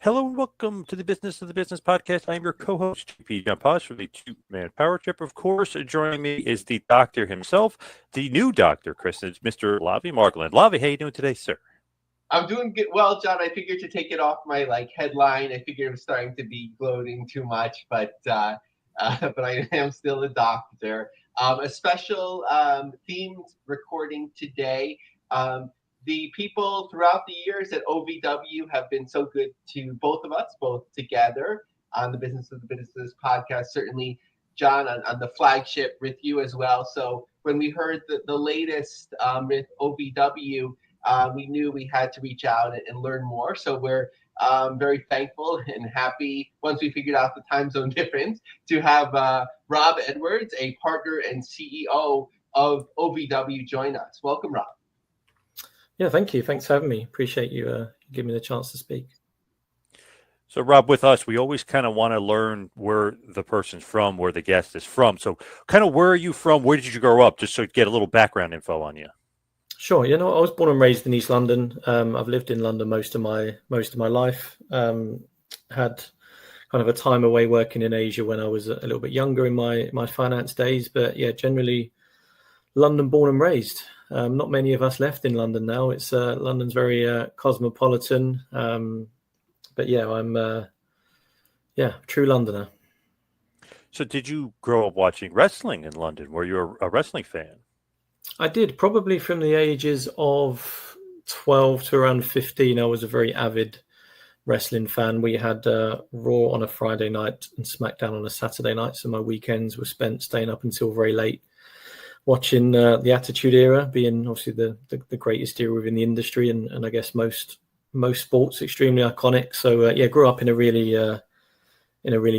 Hello and welcome to the Business of the Business podcast. I'm your co-host, GP John Posh, from the Two-Man Power Trip. Of course, joining me is the doctor himself, the new doctor, Chris, it's Mr. Lavie Margolin. Lavie, how you doing today, sir? I'm doing good. Well, John, I figured to take it off my headline. I figured I'm starting to be gloating too much, but I am still a doctor. A special themed recording today. The people throughout the years at OVW have been so good to both of us, both together on the Business of the Business podcast. Certainly, John, on the flagship with you as well. So when we heard the latest with OVW, we knew we had to reach out and learn more. So we're very thankful and happy once we figured out the time zone difference to have Rob Edwards, a partner and CEO of OVW, join us. Welcome, Rob. Yeah, thank you. Thanks for having me. Appreciate you giving me the chance to speak. So, Rob, with us, we always kind of want to learn where the person's from, where the guest is from. So kind of where are you from? Where did you grow up? Just so to get a little background info on you. Sure. I was born and raised in East London. I've lived in London most of my life. Had kind of a time away working in Asia when I was a little bit younger in my finance days. But yeah, generally London born and raised. Not many of us left in London now. It's London's very cosmopolitan. But yeah, I'm a true Londoner. So did you grow up watching wrestling in London? Were you a wrestling fan? I did, probably from the ages of 12 to around 15. I was a very avid wrestling fan. We had Raw on a Friday night and SmackDown on a Saturday night. So my weekends were spent staying up until very late, watching the Attitude Era, being obviously the greatest era within the industry, and I guess most sports, extremely iconic. So grew up in a really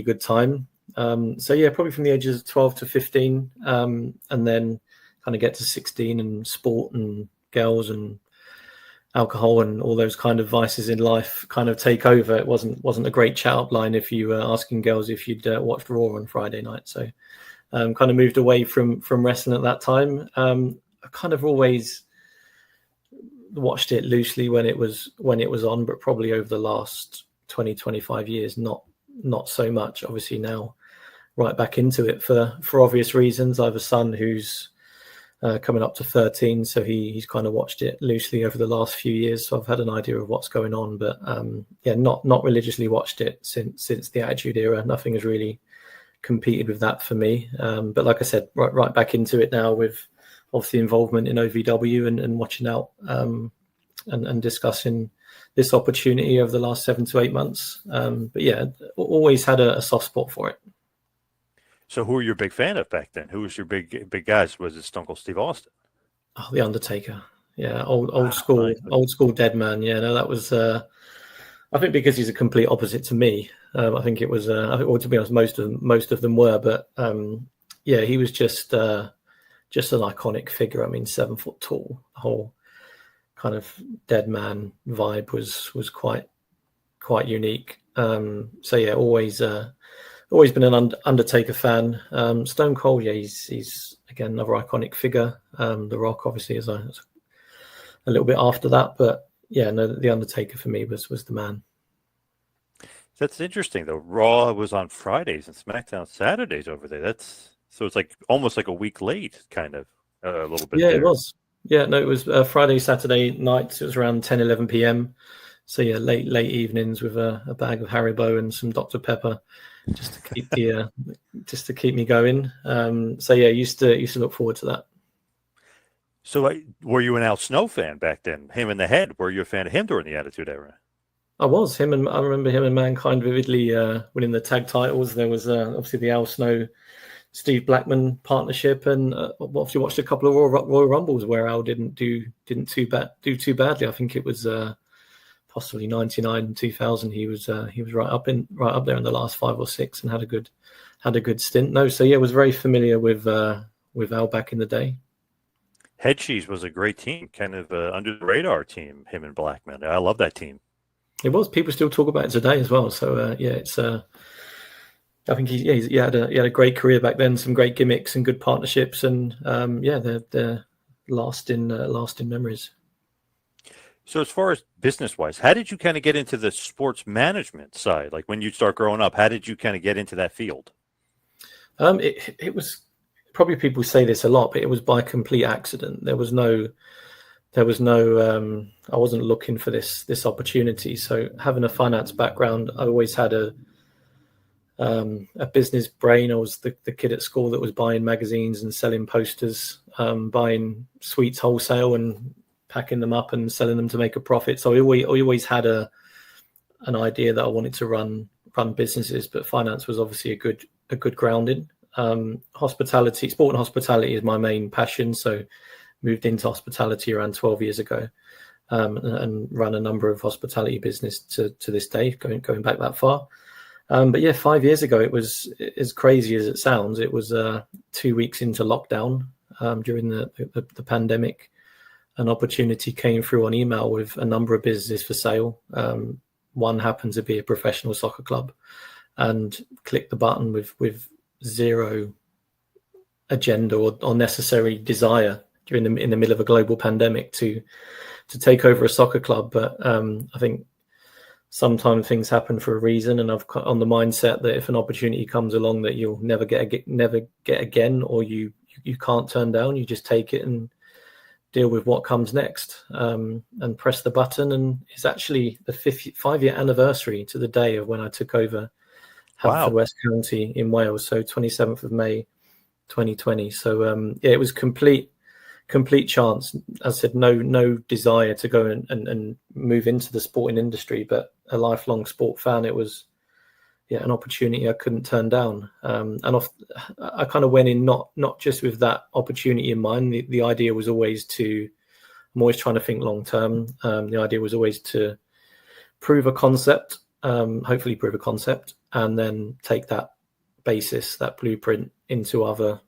good time. Probably from the ages of 12 to 15, and then kind of get to 16 and sport and girls and alcohol and all those kind of vices in life kind of take over. It wasn't a great chat up line if you were asking girls if you'd watched Raw on Friday night. So kind of moved away from wrestling at that time. I kind of always watched it loosely when it was on, but probably over the last 20-25 years, not so much. Obviously now right back into it for obvious reasons. I have a son who's coming up to 13, so he's kind of watched it loosely over the last few years. So I've had an idea of what's going on, but not religiously watched it since the Attitude Era. Nothing has really competed with that for me. But like I said, right back into it now with obviously involvement in OVW and watching out and discussing this opportunity over the last 7 to 8 months. But yeah, always had a soft spot for it. So who were you a big fan of back then? Who was your big guys? Was it Stone Cold Steve Austin? Oh, The Undertaker. Yeah, old school dead man. Yeah, no, that was. I think because he's a complete opposite to me. I think it was. To be honest, most of them were. But he was just an iconic figure. I mean, 7 foot tall. The whole kind of dead man vibe was quite unique. Always been an Undertaker fan. Stone Cold, he's again another iconic figure. The Rock obviously is a little bit after that, but yeah, no, the Undertaker for me was the man. That's interesting though. Raw was on Fridays and SmackDown Saturdays over there. So it's like almost like a week late, kind of a little bit. Yeah, there. It was. Yeah, no, it was Friday, Saturday nights. It was around 10, 11 p.m. So yeah, late evenings with a bag of Haribo and some Dr. Pepper, just to keep me going. Used to look forward to that. So were you an Al Snow fan back then? Him in the Head. Were you a fan of him during the Attitude Era? I was. I remember him and Mankind vividly winning the tag titles. There was obviously the Al Snow Steve Blackman partnership, and obviously watched a couple of Royal Rumbles where Al didn't do too badly. I think it was possibly 99, 2000. He was right up there in the last 5 or 6 and had a good stint. No, so yeah, was very familiar with Al back in the day. Head Cheese was a great team, kind of under the radar team. Him and Blackman, I love that team. It was. People still talk about it today as well. So it's. I think he had a great career back then. Some great gimmicks and good partnerships, and they're lasting memories. So as far as business wise, how did you kind of get into the sports management side? Like when you start growing up, how did you kind of get into that field? It was probably, people say this a lot, but it was by complete accident. There was no I wasn't looking for this opportunity. So having a finance background, I always had a business brain. I was the kid at school that was buying magazines and selling posters, buying sweets wholesale and packing them up and selling them to make a profit. So I always had an idea that I wanted to run businesses, but finance was obviously a good grounding. Hospitality, sport and hospitality is my main passion. So moved into hospitality around 12 years ago, and run a number of hospitality business to this day, going back that far. But yeah, 5 years ago, it was, as crazy as it sounds, it was 2 weeks into lockdown, during the pandemic. An opportunity came through on email with a number of businesses for sale. One happened to be a professional soccer club, and clicked the button with zero agenda or necessary desire in the middle of a global pandemic to take over a soccer club. But I think sometimes things happen for a reason, and I've on the mindset that if an opportunity comes along that you'll never get again, or you can't turn down, you just take it and deal with what comes next, and press the button. And it's actually the 5-year anniversary to the day of when I took over Haverfordwest County in Wales, so 27th of May 2020. So yeah, it was complete chance. As I said, no desire to go and move into the sporting industry, but a lifelong sport fan. It was an opportunity I couldn't turn down. I kind of went in not just with that opportunity in mind. The idea was always I'm always trying to think long term. The idea was always to prove a concept, hopefully prove a concept, and then take that basis, that blueprint, into other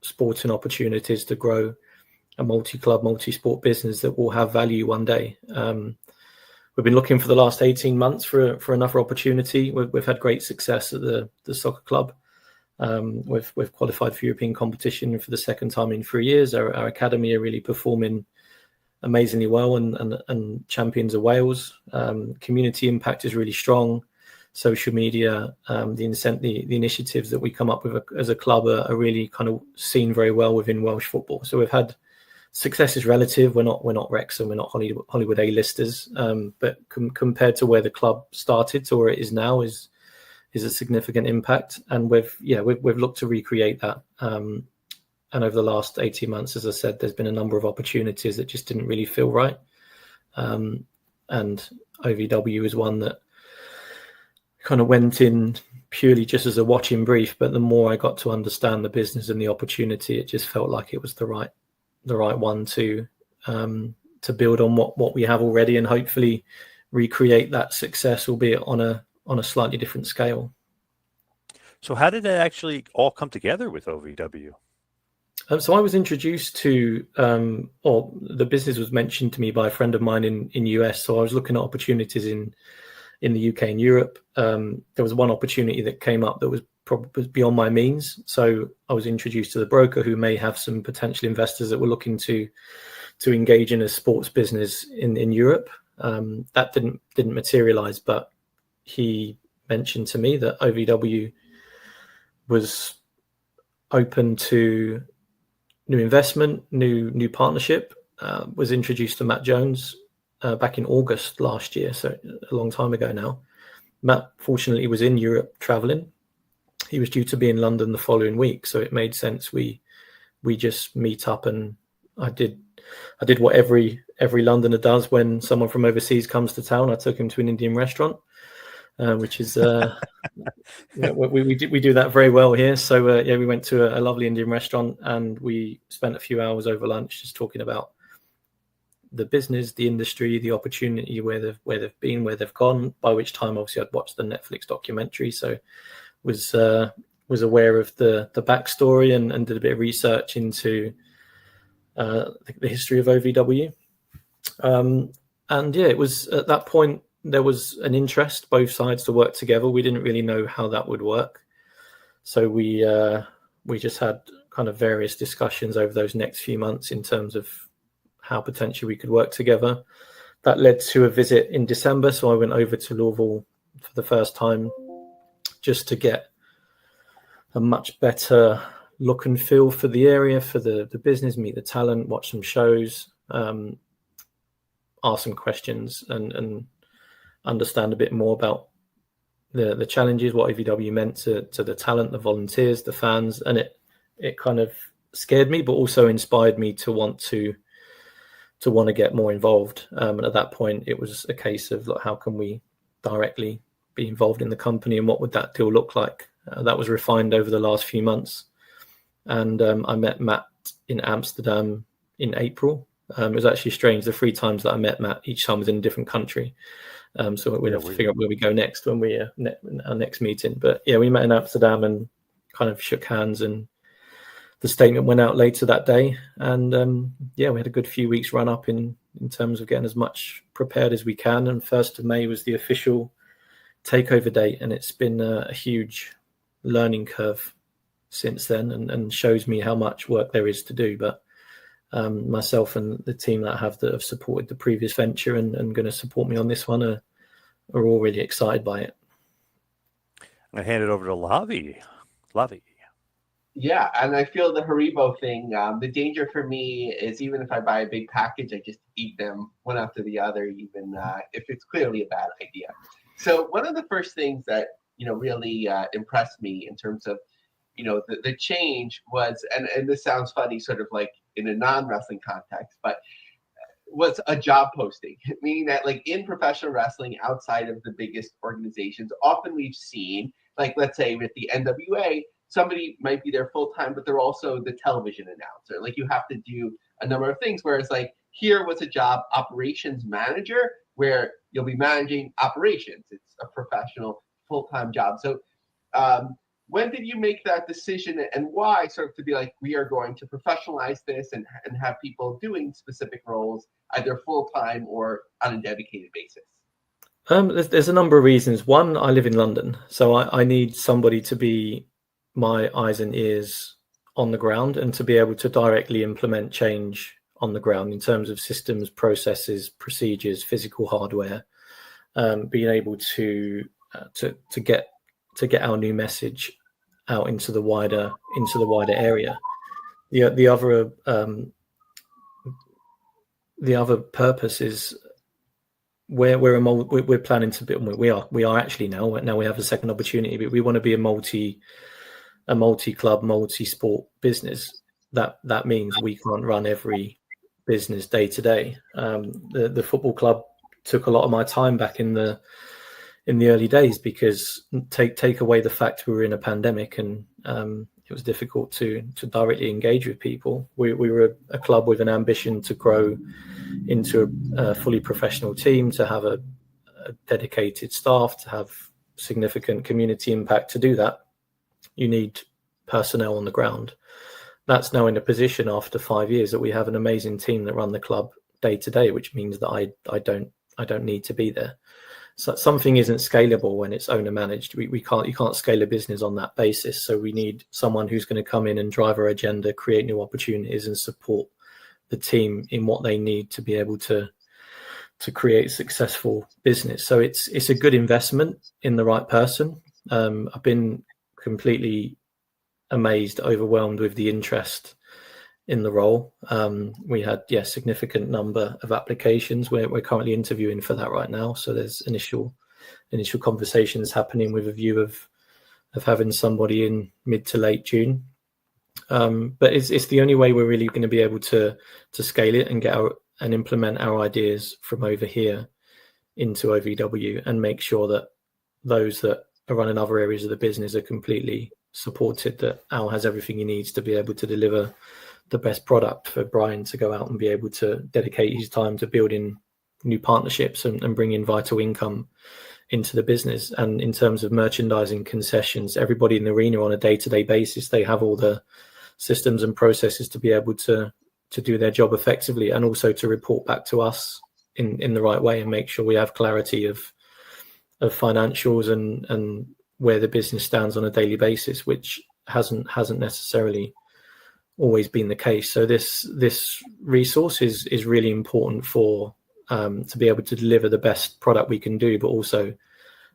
sporting opportunities to grow a multi-club, multi-sport business that will have value one day. We've been looking for the last 18 months for another opportunity. We've had great success at the soccer club. We've qualified for European competition for the second time in 3 years. Our academy are really performing amazingly well, and champions of Wales. Community impact is really strong. Social media, the initiatives that we come up with as a club are really kind of seen very well within Welsh football. So we've had success is relative. We're not Wrexham, we're not Hollywood A-listers, but compared to where the club started to where it is now is a significant impact. And we've looked to recreate that. And over the last 18 months, as I said, there's been a number of opportunities that just didn't really feel right. And OVW is one that kind of went in purely just as a watching brief. But the more I got to understand the business and the opportunity, it just felt like it was the right one to build on what we have already, and hopefully recreate that success, albeit on a slightly different scale. So how did it actually all come together with OVW? So I was introduced to, or the business was mentioned to me by a friend of mine in US. So I was looking at opportunities in the UK and Europe. There was one opportunity that came up that was probably beyond my means. So I was introduced to the broker, who may have some potential investors that were looking to engage in a sports business in Europe. That didn't materialize, but he mentioned to me that OVW was open to new investment, new partnership. Was introduced to Matt Jones back in August last year, so a long time ago now. Matt, fortunately, was in Europe traveling. He was due to be in London the following week, so it made sense we just meet up. And I did what every Londoner does when someone from overseas comes to town. I took him to an Indian restaurant, which is we do that very well here. So we went to a lovely Indian restaurant, and we spent a few hours over lunch just talking about the business, the industry, the opportunity, where they've been, where they've gone. By which time, obviously, I'd watched the Netflix documentary, so was aware of the backstory and did a bit of research into the history of OVW. And it was at that point there was an interest, both sides, to work together. We didn't really know how that would work, so we just had kind of various discussions over those next few months in terms of how potentially we could work together. that led to a visit in December. So I went over to Lavie for the first time just to get a much better look and feel for the area, for the business, meet the talent, watch some shows, ask some questions, and understand a bit more about the challenges, what OVW meant to the talent, the volunteers, the fans. And it kind of scared me, but also inspired me to want to get more involved. And at that point, it was a case of, like, how can we directly be involved in the company, and what would that deal look like? That was refined over the last few months. And I met Matt in Amsterdam in April. It was actually strange. The 3 times that I met Matt, each time was in a different country. So we'd have to figure out where we go next when we our next meeting. But yeah, we met in Amsterdam and kind of shook hands, and the statement went out later that day. And yeah, we had a good few weeks run up in terms of getting as much prepared as we can. And 1st of May was the official takeover date, and it's been a huge learning curve since then, and shows me how much work there is to do. But myself and the team that have supported the previous venture and going to support me on this one are all really excited by it. I hand it over to Lavie. Yeah, and I feel the Haribo thing. The danger for me is, even if I buy a big package, I just eat them one after the other, even if it's clearly a bad idea. So one of the first things that really impressed me in terms of the change was, and this sounds funny, sort of like in a non-wrestling context, but was a job posting, meaning that, like, in professional wrestling, outside of the biggest organizations, often we've seen, like, let's say with the NWA, somebody might be there full time, but they're also the television announcer. Like, you have to do a number of things. Whereas, like, here was a job, operations manager, where you'll be managing operations. It's a professional full-time job. So when did you make that decision, and why, sort of, to be like, we are going to professionalize this and have people doing specific roles, either full-time or on a dedicated basis? There's a number of reasons. One, I live in London, so I need somebody to be my eyes and ears on the ground, and to be able to directly implement change on the ground in terms of systems, processes, procedures, physical hardware, being able to get our new message out into the wider area. The other purpose is we're planning to be, we are actually now we have a second opportunity, but we want to be a multi-club, multi-sport business. That means we can't run every business day to day. The football club took a lot of my time back in the early days, because take away the fact we were in a pandemic, and it was difficult to directly engage with people. We were a club with an ambition to grow into a fully professional team, to have a dedicated staff, to have significant community impact. To do that, you need personnel on the ground. That's now in a position after 5 years that we have an amazing team that run the club day to day, which means that I don't need to be there. So something isn't scalable when it's owner managed. You can't scale a business on that basis. So we need someone who's going to come in and drive our agenda, create new opportunities, and support the team in what they need to be able to create a successful business. So it's a good investment in the right person. I've been completely amazed, overwhelmed with the interest in the role. We had significant number of applications. We're currently interviewing for that right now. So there's initial conversations happening with a view of having somebody in mid to late June. But it's the only way we're really going to be able to scale it and get and implement our ideas from over here into OVW, and make sure that those that are running other areas of the business are completely supported, that Al has everything he needs to be able to deliver the best product for Brian to go out and be able to dedicate his time to building new partnerships and bring in vital income into the business. And in terms of merchandising, concessions, everybody in the arena on a day-to-day basis, they have all the systems and processes to be able to do their job effectively, and also to report back to us in the right way, and make sure we have clarity of financials and where the business stands on a daily basis, which hasn't necessarily always been the case. So this resource is really important for to be able to deliver the best product we can do, but also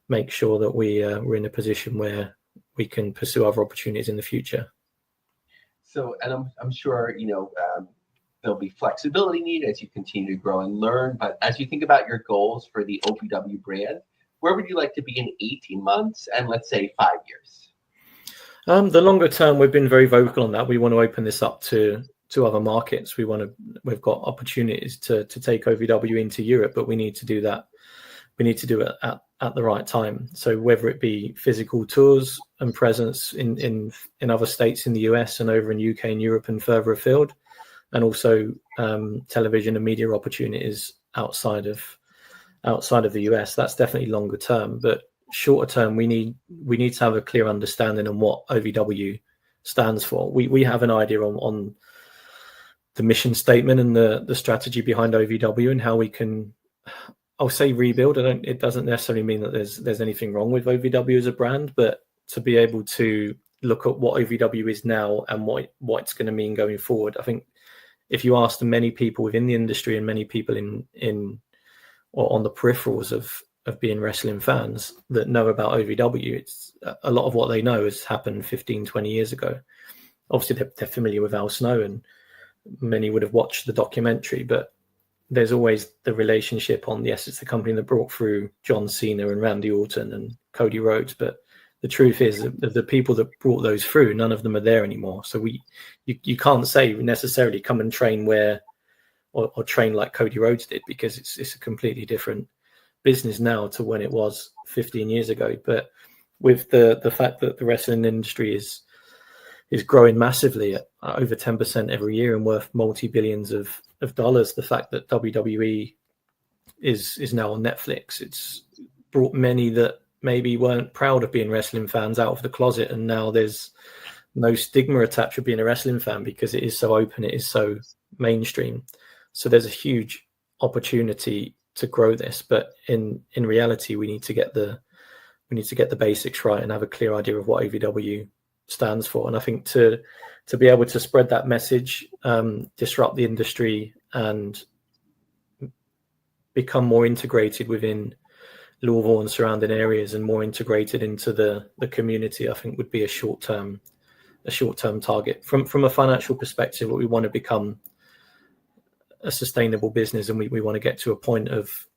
make sure that we're in a position where we can pursue other opportunities in the future. So, and I'm sure, there'll be flexibility needed as you continue to grow and learn. But as you think about your goals for the OVW brand, where would you like to be in 18 months and let's say 5 years? The longer term, we've been very vocal on that. We want to open this up to other markets. We've got opportunities to take OVW into Europe, but we need to do that. We need to do it at the right time. So whether it be physical tours and presence in other states in the US and over in UK and Europe and further afield, and also television and media opportunities outside of the US, that's definitely longer term. But shorter term, we need to have a clear understanding on what OVW stands for. We have an idea on the mission statement and the strategy behind OVW and how we can, I'll say, rebuild. It doesn't necessarily mean that there's anything wrong with OVW as a brand, but to be able to look at what OVW is now and what it's going to mean going forward. I think if you ask many people within the industry and many people in or on the peripherals of being wrestling fans that know about OVW, it's a lot of what they know has happened 15, 20 years ago. Obviously, they're familiar with Al Snow and many would have watched the documentary, but there's always the relationship on, yes, it's the company that brought through John Cena and Randy Orton and Cody Rhodes, but the truth is that the people that brought those through, none of them are there anymore. So you can't say necessarily come and train where or train like Cody Rhodes did, because it's a completely different business now to when it was 15 years ago. But with the fact that the wrestling industry is growing massively at over 10% every year and worth multi-billions of dollars, the fact that WWE is now on Netflix, it's brought many that maybe weren't proud of being wrestling fans out of the closet, and now there's no stigma attached to being a wrestling fan because it is so open, it is so mainstream. So there's a huge opportunity to grow this, but in reality, we need to get the basics right and have a clear idea of what OVW stands for. And I think to be able to spread that message, disrupt the industry, and become more integrated within Louisville and surrounding areas and more integrated into the community, I think would be a short-term target. From a financial perspective, we want to become a sustainable business, and we want to get to a point of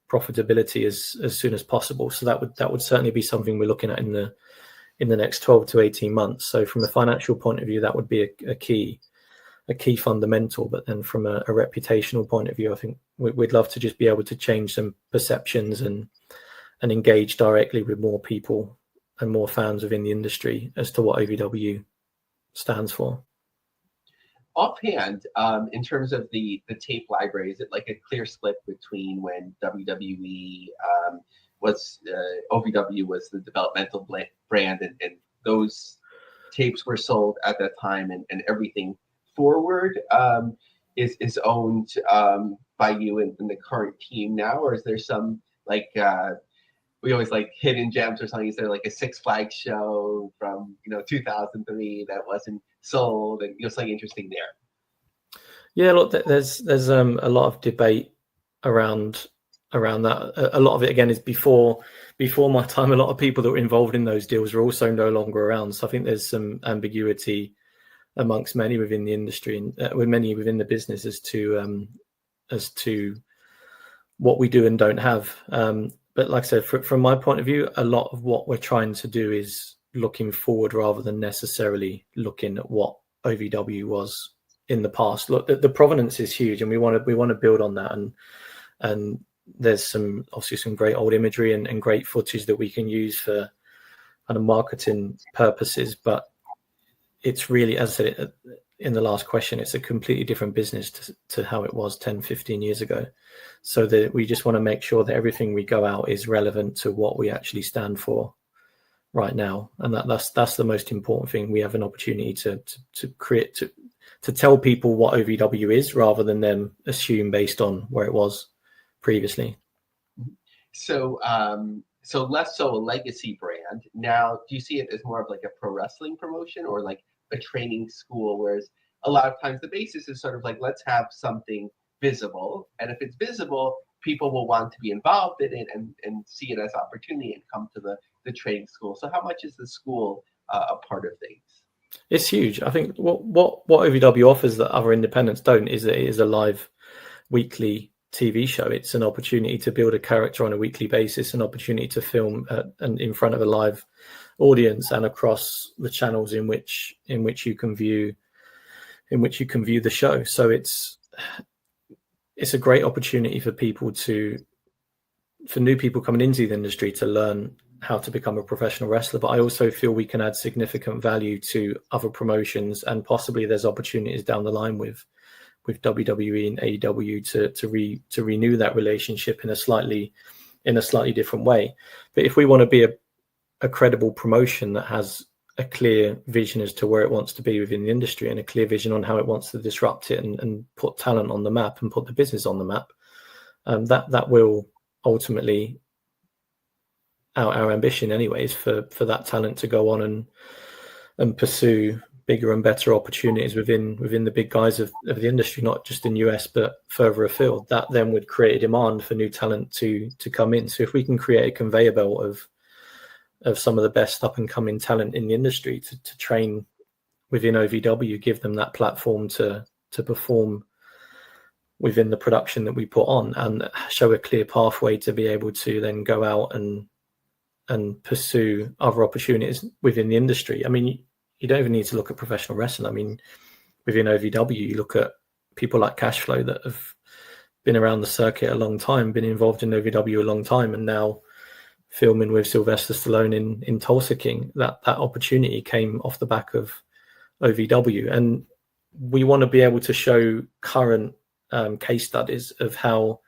profitability as soon as possible. So that would certainly be something we're looking at in the next 12 to 18 months. So from a financial point of view, that would be a key fundamental. But then from a reputational point of view, I think we'd love to just be able to change some perceptions and engage directly with more people and more fans within the industry as to what OVW stands for. Offhand, in terms of the tape library, is it like a clear split between when WWE was OVW was the developmental brand and those tapes were sold at that time, and everything forward is owned by you and the current team now? Or is there some like we always like hidden gems or something? Is there like a Six Flags show from 2003 that wasn't sold, and something interesting there? Yeah, look, there's a lot of debate around that. A lot of it again is before my time. A lot of people that were involved in those deals are also no longer around. So I think there's some ambiguity amongst many within the industry and with many within the business as to what we do and don't have. But like I said, from my point of view, a lot of what we're trying to do is looking forward rather than necessarily looking at what OVW was in the past. Look, the provenance is huge, and we want to build on that. And there's obviously some great old imagery and great footage that we can use for kind of marketing purposes. But it's really, as I said in the last question, it's a completely different business to how it was 10, 15 years ago. So that we just want to make sure that everything we go out is relevant to what we actually stand for right now. And that's the most important thing. We have an opportunity to create, to tell people what OVW is rather than them assume based on where it was previously. So less so a legacy brand. Now, do you see it as more of like a pro wrestling promotion or like a training school? Whereas a lot of times the basis is sort of like, let's have something visible. And if it's visible, people will want to be involved in it and see it as opportunity and come to the training school. So how much is the school a part of things? It's huge. I think what OVW offers that other independents don't is that it is a live weekly TV show. It's an opportunity to build a character on a weekly basis, an opportunity to film and in front of a live audience and across the channels in which you can view the show. So it's a great opportunity for new people coming into the industry to learn how to become a professional wrestler. But I also feel we can add significant value to other promotions, and possibly there's opportunities down the line with WWE and AEW to renew that relationship in a slightly different way. But if we want to be a credible promotion that has a clear vision as to where it wants to be within the industry and a clear vision on how it wants to disrupt it and put talent on the map and put the business on the map, that will ultimately, our ambition anyways, for that talent to go on and pursue bigger and better opportunities within the big guys of the industry, not just in US but further afield. That then would create a demand for new talent to come in. So if we can create a conveyor belt of some of the best up and coming talent in the industry to train within OVW, give them that platform to perform within the production that we put on, and show a clear pathway to be able to then go out and pursue other opportunities within the industry. I mean, you don't even need to look at professional wrestling. I mean, within OVW, you look at people like Cashflow that have been around the circuit a long time, been involved in OVW a long time, and now filming with Sylvester Stallone in Tulsa King. That opportunity came off the back of OVW. And we want to be able to show current case studies of how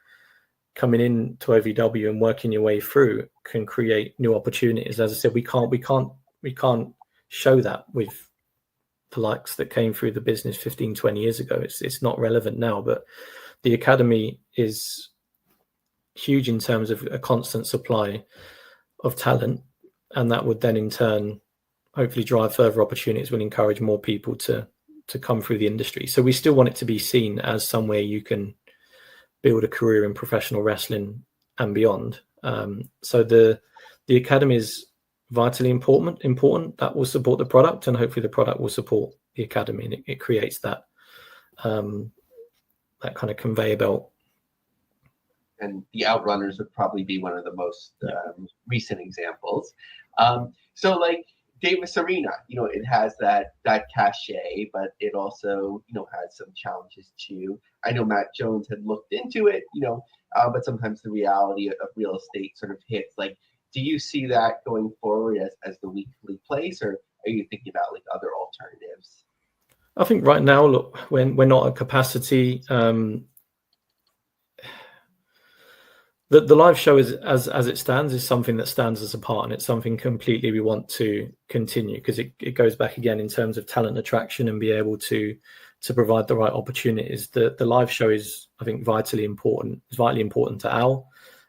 coming into OVW and working your way through can create new opportunities. As I said, we can't show that with the likes that came through the business 15, 20 years ago. It's not relevant now, but the academy is huge in terms of a constant supply of talent, and that would then in turn hopefully drive further opportunities, will encourage more people to come through the industry. So we still want it to be seen as somewhere you can build a career in professional wrestling and beyond. So the academy is vitally important. That will support the product, and hopefully the product will support the academy, and it creates that kind of conveyor belt. And the Outrunners would probably be one of the most recent examples. So like Davis Arena, it has that cachet, but it also, has some challenges too. I know Matt Jones had looked into it, but sometimes the reality of real estate sort of hits. Like, do you see that going forward as the weekly place, or are you thinking about like other alternatives? I think right now, look, when we're not at capacity, the live show is as it stands is something that stands us apart, and it's something completely we want to continue, because it goes back again in terms of talent attraction and be able to provide the right opportunities. The live show is, I think, vitally important. It's vitally important to Al,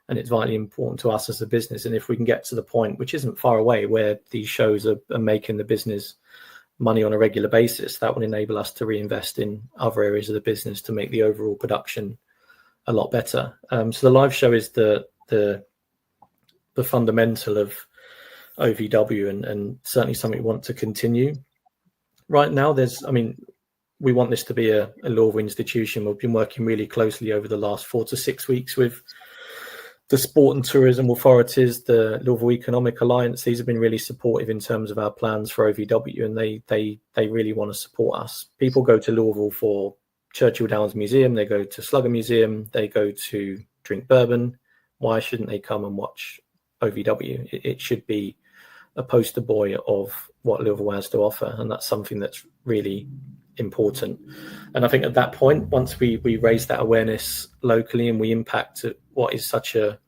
and it's vitally important to us as a business. And if we can get to the point, which isn't far away, where these shows are making the business money on a regular basis, that will enable us to reinvest in other areas of the business to make the overall production a lot better. So the live show is the fundamental of OVW, and certainly something we want to continue. Right now, we want this to be a Louisville institution. We've been working really closely over the last 4 to 6 weeks with the sport and tourism authorities, the Louisville Economic Alliance. These have been really supportive in terms of our plans for OVW, and they really want to support us. People go to Louisville for Churchill Downs Museum, they go to Slugger Museum, they go to drink bourbon. Why shouldn't they come and watch OVW? It should be a poster boy of what Louisville has to offer, and that's something that's really important. And I think at that point, once we raise that awareness locally and we impact what is such a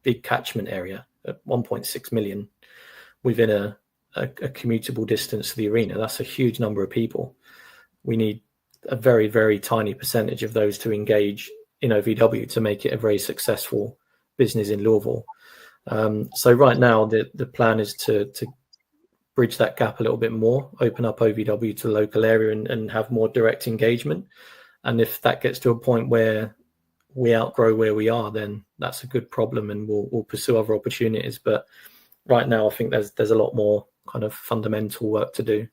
big catchment area at 1.6 million within a commutable distance to the arena, that's a huge number of people. We need a very, very tiny percentage of those to engage in OVW to make it a very successful business in Louisville. So right now, the plan is to bridge that gap a little bit more, open up OVW to the local area and have more direct engagement. And if that gets to a point where we outgrow where we are, then that's a good problem, and we'll pursue other opportunities. But right now, I think there's a lot more kind of fundamental work to do.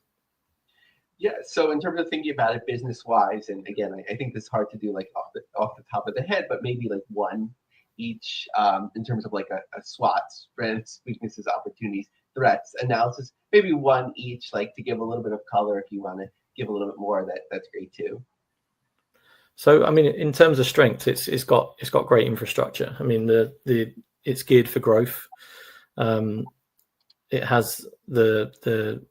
Yeah. So in terms of thinking about it business wise, and again, I think this is hard to do like off the top of the head, but maybe like one each in terms of like a SWOT, strengths, weaknesses, opportunities, threats analysis. Maybe one each, like to give a little bit of color. If you want to give a little bit more, that's great too. So, I mean, in terms of strength, it's got great infrastructure. I mean, it's geared for growth. It has the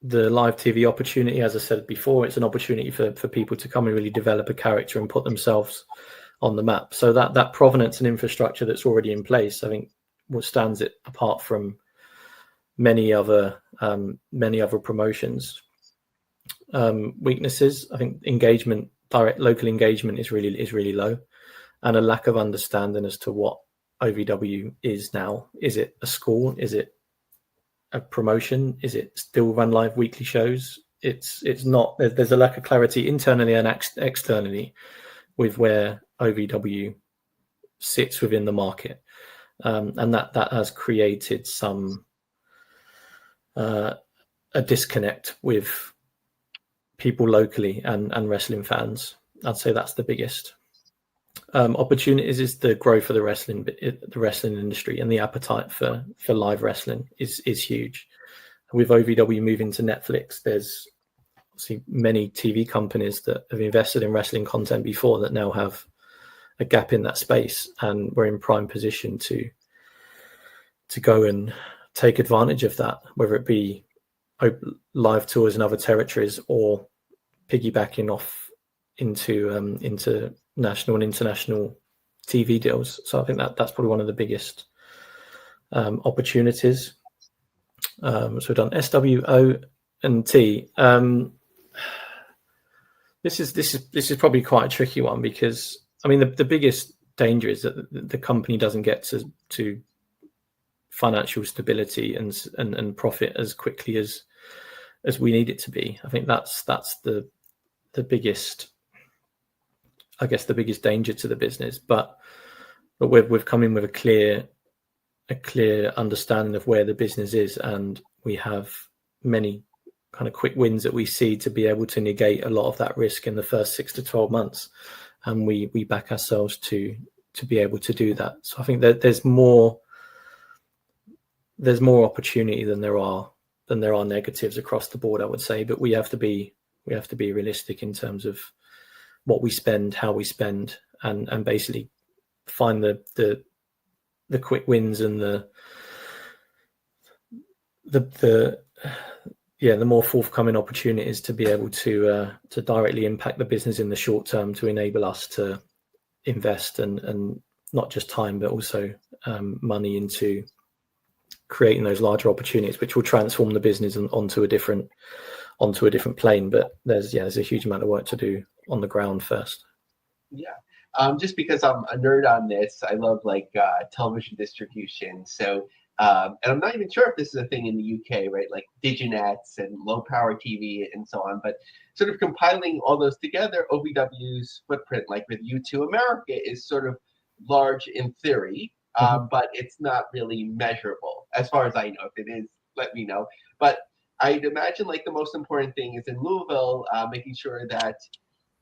live TV opportunity. As I said before, it's an opportunity for people to come and really develop a character and put themselves on the map. So that provenance and infrastructure that's already in place, I think, what stands it apart from many other promotions. Weaknesses, I think engagement, direct local engagement is really low, and a lack of understanding as to what OVW is now. Is it a school? Is it a promotion? Is it still run live weekly shows? It's not. There's a lack of clarity internally and externally with where OVW sits within the market, and that has created some a disconnect with people locally and wrestling fans. I'd say that's the biggest. Opportunities is the growth of the wrestling industry, and the appetite for live wrestling is huge. With OVW moving to Netflix, there's obviously many TV companies that have invested in wrestling content before that now have a gap in that space, and we're in prime position to go and take advantage of that, whether it be live tours in other territories or piggybacking off into national and international TV deals. So I think that's probably one of the biggest opportunities. So we've done SWO and T. This is probably quite a tricky one, because I mean the biggest danger is that the company doesn't get to financial stability and profit as quickly as we need it to be. I think that's the biggest, I guess, the biggest danger to the business. But we've come in with a clear understanding of where the business is, and we have many kind of quick wins that we see to be able to negate a lot of that risk in the first 6 to 12 months, and we back ourselves to be able to do that. So I think that there's more opportunity than there are negatives across the board, I would say. But we have to be realistic in terms of what we spend, how we spend, and basically find the quick wins and the more forthcoming opportunities to be able to directly impact the business in the short term, to enable us to invest and not just time but also money into creating those larger opportunities, which will transform the business onto a different plane. But there's a huge amount of work to do on the ground first. Yeah. Just because I'm a nerd on this, I love like television distribution. So, and I'm not even sure if this is a thing in the UK, right? Like Diginets and low power TV and so on. But sort of compiling all those together, OVW's footprint, like with U2 America, is sort of large in theory, but it's not really measurable as far as I know. If it is, let me know. But I'd imagine like the most important thing is in Louisville, making sure that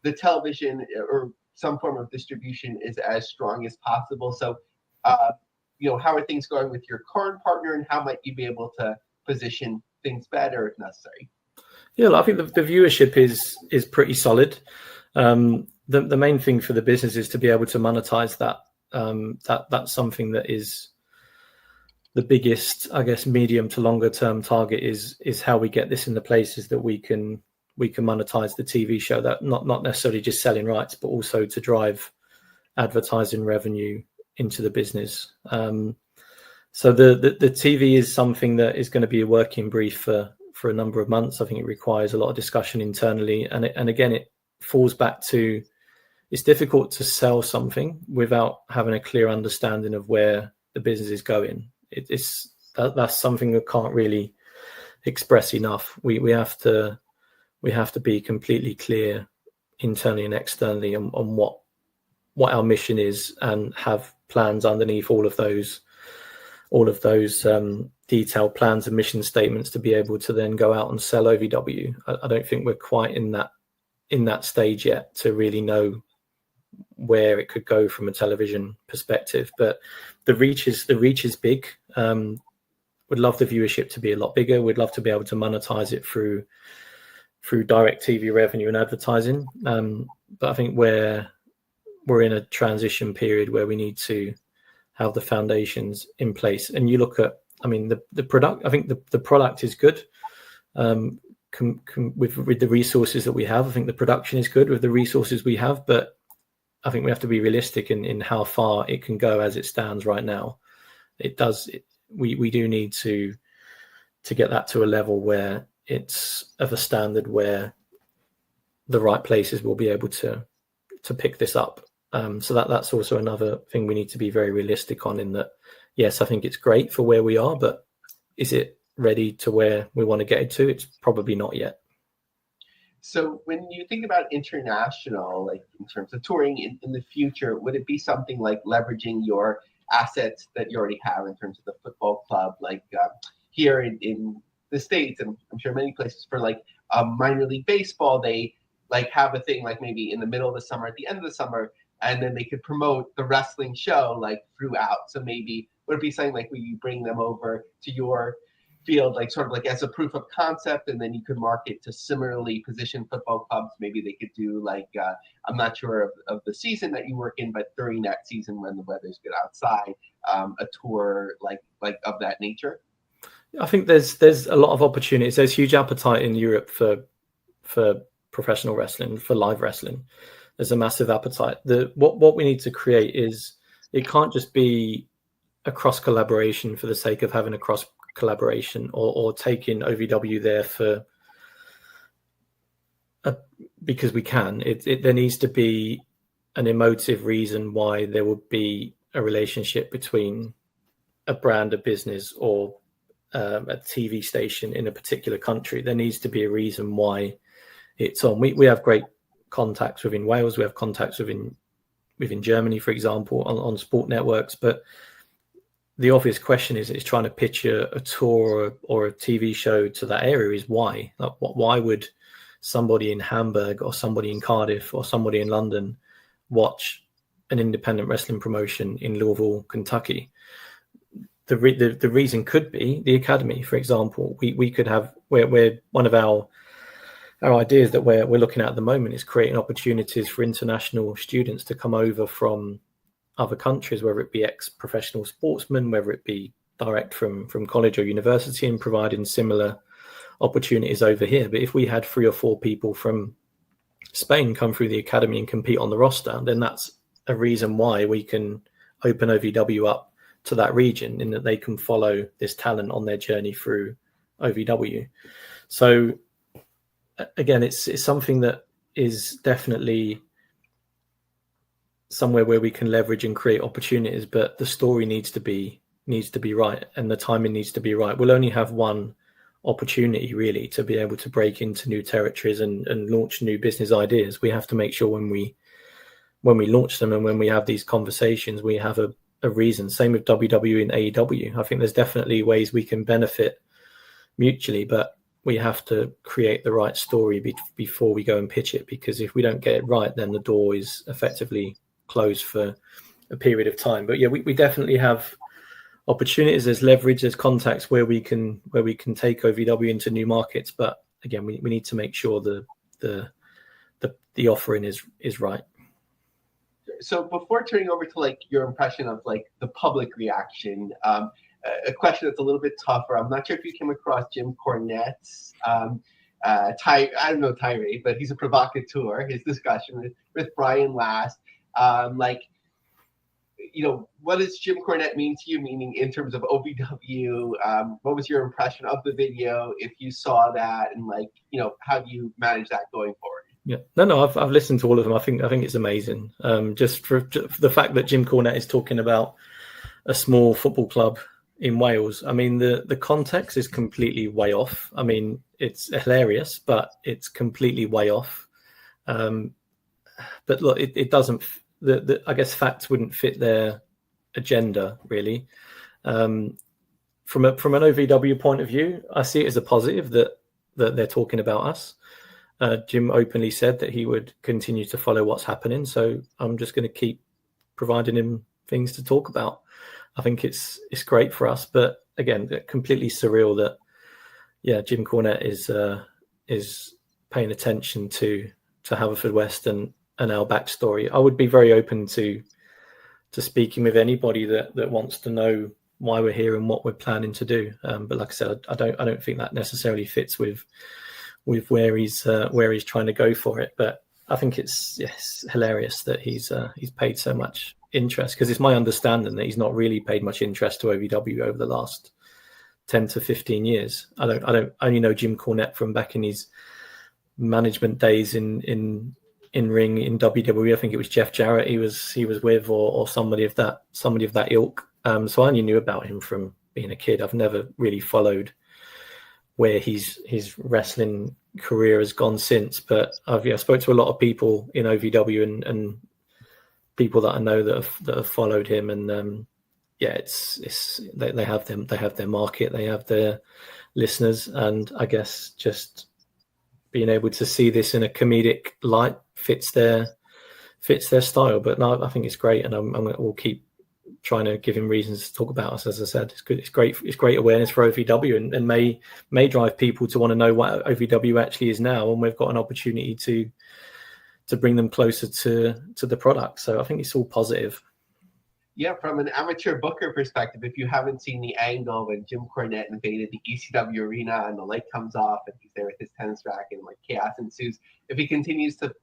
the television or some form of distribution is as strong as possible. So, how are things going with your current partner, and how might you be able to position things better if necessary? Yeah, I think the viewership is pretty solid. The main thing for the business is to be able to monetize that. That's something that is the biggest, I guess, medium to longer term target is how we get this in the places that we can monetize the TV show. That not necessarily just selling rights, but also to drive advertising revenue into the business. So the TV is something that is going to be a working brief for a number of months. I think it requires a lot of discussion internally, and again, it falls back to, it's difficult to sell something without having a clear understanding of where the business is going. That's something that can't really express enough. We have to we have to be completely clear internally and externally on what our mission is, and have plans underneath all of those detailed plans and mission statements to be able to then go out and sell OVW. I don't think we're quite in that stage yet to really know where it could go from a television perspective, but the reach is big. Would love the viewership to be a lot bigger. We'd love to be able to monetize it through direct TV revenue and advertising. But I think we're in a transition period where we need to have the foundations in place. And you look at, I mean, the product. I think the product is good. With the resources that we have, I think the production is good with the resources we have. But I think we have to be realistic in how far it can go as it stands right now. We do need to get that to a level where it's of a standard where the right places will be able to pick this up. So that's also another thing we need to be very realistic on, in that, yes, I think it's great for where we are, but is it ready to where we want to get it to? It's probably not yet. So when you think about international, like in terms of touring in the future, would it be something like leveraging your assets that you already have in terms of the football club, like here in the States, and I'm sure many places for like minor league baseball, they like have a thing like maybe in the middle of the summer, at the end of the summer, and then they could promote the wrestling show like throughout. So maybe would it be something like where you bring them over to your field, like sort of like as a proof of concept, and then you could market to similarly positioned football clubs? Maybe they could do like, I'm not sure of the season that you work in, but during that season when the weather's good outside, a tour like of that nature. I think there's a lot of opportunities. There's huge appetite in Europe for professional wrestling, for live wrestling. There's a massive appetite. What we need to create is, it can't just be a cross collaboration for the sake of having a cross collaboration, or taking OVW there because we can. There needs to be an emotive reason why there would be a relationship between a brand, a business, or a TV station in a particular country. There needs to be a reason why it's on. We have great contacts within Wales. We have contacts within Germany, for example, on sport networks. But the obvious question is trying to pitch a tour or a TV show to that area is why. Like, why would somebody in Hamburg or somebody in Cardiff or somebody in London watch an independent wrestling promotion in Louisville, Kentucky? The reason could be the academy, for example. We could have, where one of our ideas that we're looking at the moment is creating opportunities for international students to come over from other countries, whether it be ex-professional sportsmen, whether it be direct from college or university, and providing similar opportunities over here. But if we had 3 or 4 people from Spain come through the academy and compete on the roster, then that's a reason why we can open OVW up to that region, in that they can follow this talent on their journey through OVW. So again, it's something that is definitely somewhere where we can leverage and create opportunities, but the story needs to be right, and the timing needs to be right. We'll only have one opportunity really to be able to break into new territories and launch new business ideas. We have to make sure when we launch them and when we have these conversations, we have a reason. Same with WWE and AEW. I think there's definitely ways we can benefit mutually, but we have to create the right story before we go and pitch it, because if we don't get it right, then the door is effectively closed for a period of time. But yeah, we definitely have opportunities. There's leverage, there's contacts where we can take OVW into new markets. But again, we need to make sure the offering is right. So before turning over to like your impression of like the public reaction, a question that's a little bit tougher. I'm not sure if you came across Jim Cornette's I don't know tirade, but he's a provocateur. His discussion with Brian Last, like, you know, what does Jim Cornette mean to you? Meaning in terms of OVW, what was your impression of the video if you saw that, and like, you know, how do you manage that going forward? Yeah, no, I've listened to all of them. I think it's amazing. Just for the fact that Jim Cornette is talking about a small football club in Wales. I mean, the context is completely way off. I mean, it's hilarious, but it's completely way off. But look, it doesn't. I guess facts wouldn't fit their agenda really. From an OVW point of view, I see it as a positive that they're talking about us. Jim openly said that he would continue to follow what's happening, so I'm just going to keep providing him things to talk about. I think it's great for us, but again, completely surreal that Jim Cornette is paying attention to Haverfordwest and our backstory. I would be very open to speaking with anybody that wants to know why we're here and what we're planning to do. But like I said, I don't think that necessarily fits with where he's trying to go for it. But I think it's hilarious that he's paid so much interest, because it's my understanding that he's not really paid much interest to OVW over the last 10 to 15 years. I only know Jim Cornette from back in his management days in ring in WWE. I think it was Jeff Jarrett he was with, or somebody of that ilk. So I only knew about him from being a kid. I've never really followed where his wrestling career has gone since. But I've spoke to a lot of people in OVW and people that I know that have followed him, and they have their market, they have their listeners, and I guess just being able to see this in a comedic light fits their style. But no, I think it's great, and we'll keep trying to give him reasons to talk about us. As I said, it's good. It's great awareness for OVW, and may drive people to want to know what OVW actually is now, and we've got an opportunity to bring them closer to the product. So I think it's all positive. Yeah, from an amateur booker perspective, if you haven't seen the angle when Jim Cornette invaded the ECW arena and the light comes off and he's there with his tennis racket and like chaos ensues, if he continues to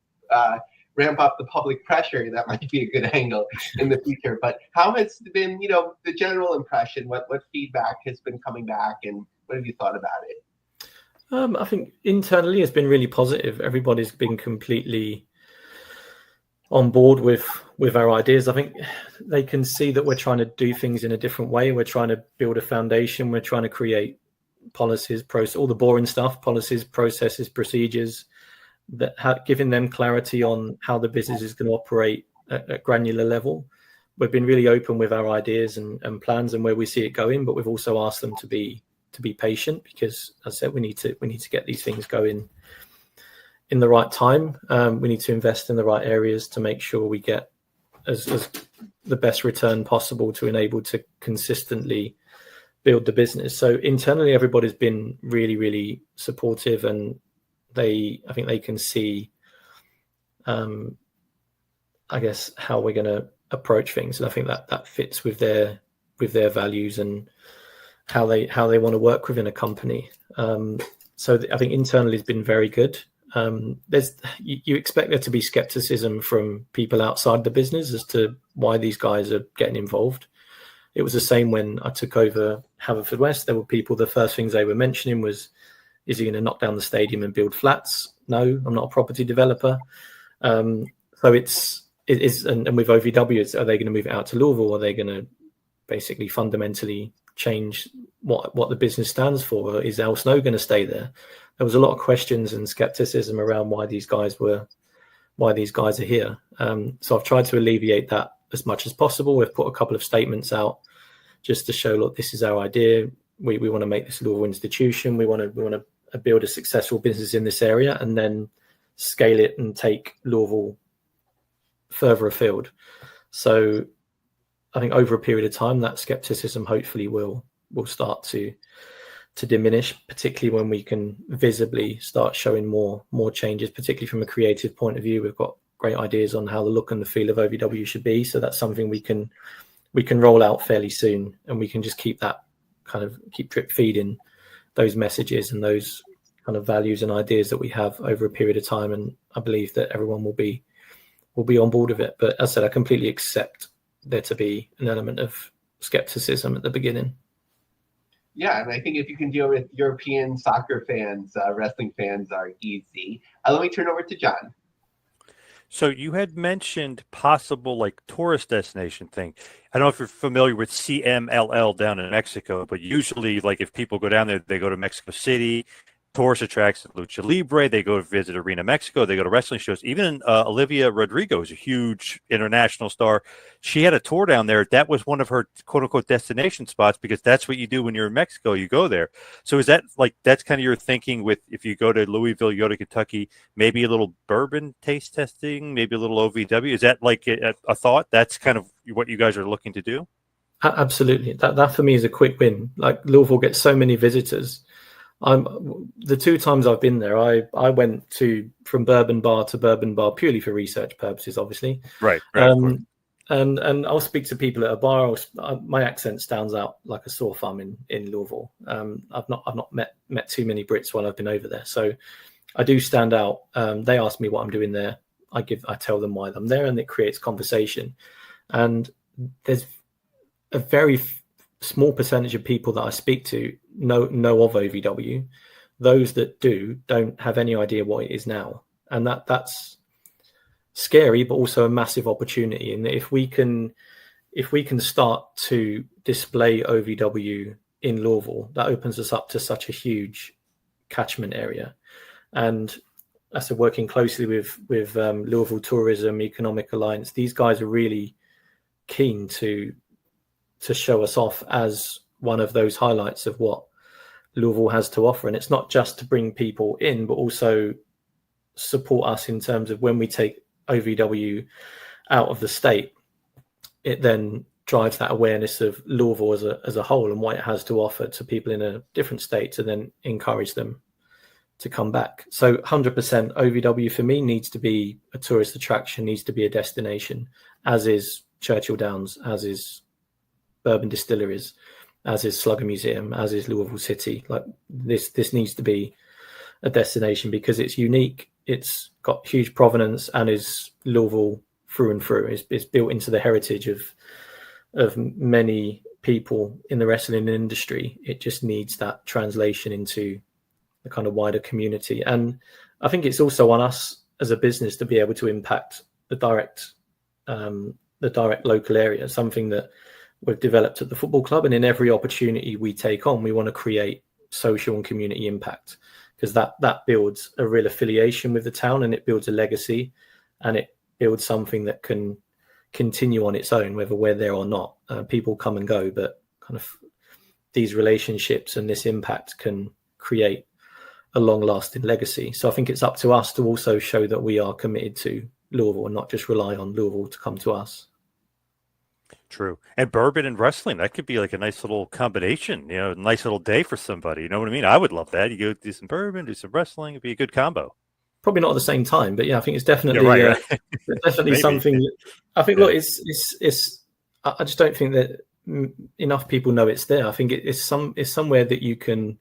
ramp up the public pressure, that might be a good angle in the future. But how has been, the general impression? What feedback has been coming back, and what have you thought about it? I think internally it's been really positive. Everybody's been completely on board with our ideas. I think they can see that we're trying to do things in a different way. We're trying to build a foundation. We're trying to create policies, all the boring stuff, policies, processes, procedures, that giving them clarity on how the business is going to operate at granular level. We've been really open with our ideas and plans and where we see it going, but we've also asked them to be patient, because as I said, we need to get these things going in the right time. We need to invest in the right areas to make sure we get as the best return possible to enable to consistently build the business. So internally, everybody's been really, really supportive, and I think they can see, I guess, how we're going to approach things, and I think that fits with their values and how they want to work within a company. So I think internally has been very good. You expect there to be skepticism from people outside the business as to why these guys are getting involved. It was the same when I took over Haverfordwest. There were people, the first things they were mentioning was, is he going to knock down the stadium and build flats? No, I'm not a property developer. So it is, and with OVW, are they going to move it out to Louisville? Or are they going to basically fundamentally change what the business stands for? Or is Al Snow going to stay there? There was a lot of questions and skepticism around why these guys are here. So I've tried to alleviate that as much as possible. We've put a couple of statements out just to show, look, this is our idea. We want to make this a Louisville institution. We want to build a successful business in this area, and then scale it and take Louisville further afield. So I think over a period of time, that skepticism hopefully will start to diminish, particularly when we can visibly start showing more changes, particularly from a creative point of view. We've got great ideas on how the look and the feel of OVW should be. So that's something we can roll out fairly soon, and we can just keep drip feeding those messages and those kind of values and ideas that we have over a period of time. And I believe that everyone will be on board with it. But as I said, I completely accept there to be an element of skepticism at the beginning. Yeah, and I think if you can deal with European soccer fans, wrestling fans are easy. Let me turn over to John. So you had mentioned possible like tourist destination thing. I don't know if you're familiar with CMLL down in Mexico, but usually like if people go down there, they go to Mexico City, tourist attractions, Lucha Libre, they go to visit Arena Mexico, they go to wrestling shows. Even Olivia Rodrigo is a huge international star. She had a tour down there. That was one of her quote unquote destination spots because that's what you do when you're in Mexico. You go there. So is that like that's kind of your thinking with if you go to Louisville, you go to Kentucky, maybe a little bourbon taste testing, maybe a little OVW. Is that like a thought? That's kind of what you guys are looking to do? Absolutely. That for me is a quick win. Like Louisville gets so many visitors. The 2 times I've been there, I went from bourbon bar to bourbon bar purely for research purposes, obviously. Right. And I'll speak to people at a bar. My accent stands out like a sore thumb in Louisville. I've not met too many Brits while I've been over there, so I do stand out. They ask me what I'm doing there. I tell them why I'm there, and it creates conversation. And there's a very small percentage of people that I speak to know of OVW. Those that don't have any idea what it is now, and that's scary, but also a massive opportunity. And if we can start to display OVW in Louisville, that opens us up to such a huge catchment area. And I said, working closely with Louisville Tourism Economic Alliance, these guys are really keen to show us off as one of those highlights of what Louisville has to offer. And it's not just to bring people in, but also support us in terms of when we take OVW out of the state, it then drives that awareness of Louisville as a whole and what it has to offer to people in a different state to then encourage them to come back. So 100% OVW for me needs to be a tourist attraction, needs to be a destination, as is Churchill Downs, as is Bourbon Distilleries, as is Slugger Museum, as is Louisville City. Like this needs to be a destination because it's unique. It's got huge provenance and is Louisville through and through. It's built into the heritage of many people in the wrestling industry. It just needs that translation into the kind of wider community. And I think it's also on us as a business to be able to impact the direct local area, something that we've developed at the football club. And in every opportunity we take on, we want to create social and community impact, because that builds a real affiliation with the town, and it builds a legacy, and it builds something that can continue on its own, whether we're there or not. People come and go, but kind of these relationships and this impact can create a long-lasting legacy. So I think it's up to us to also show that we are committed to Louisville and not just rely on Louisville to come to us. True. And bourbon and wrestling, that could be like a nice little combination, a nice little day for somebody. You know what I mean? I would love that. You go do some bourbon, do some wrestling. It'd be a good combo. Probably not at the same time, but yeah, I think it's definitely, right. definitely something that I think, look, it's, I just don't think that enough people know it's there. I think it's somewhere that you can,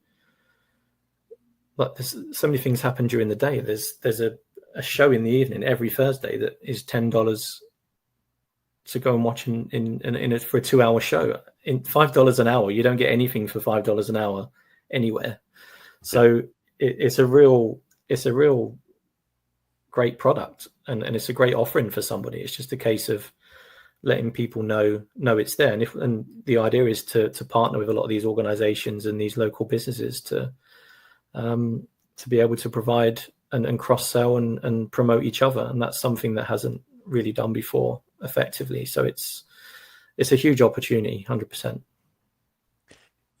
like, there's so many things happen during the day. There's a show in the evening every Thursday that is $10 to go and watch for a 2-hour show. In $5 an hour, you don't get anything for $5 an hour anywhere. So it's a real great product, and it's a great offering for somebody. It's just a case of letting people know it's there. And the idea is to partner with a lot of these organizations and these local businesses to be able to provide and cross-sell and promote each other. And that's something that hasn't really done before effectively. So it's a huge opportunity, 100%.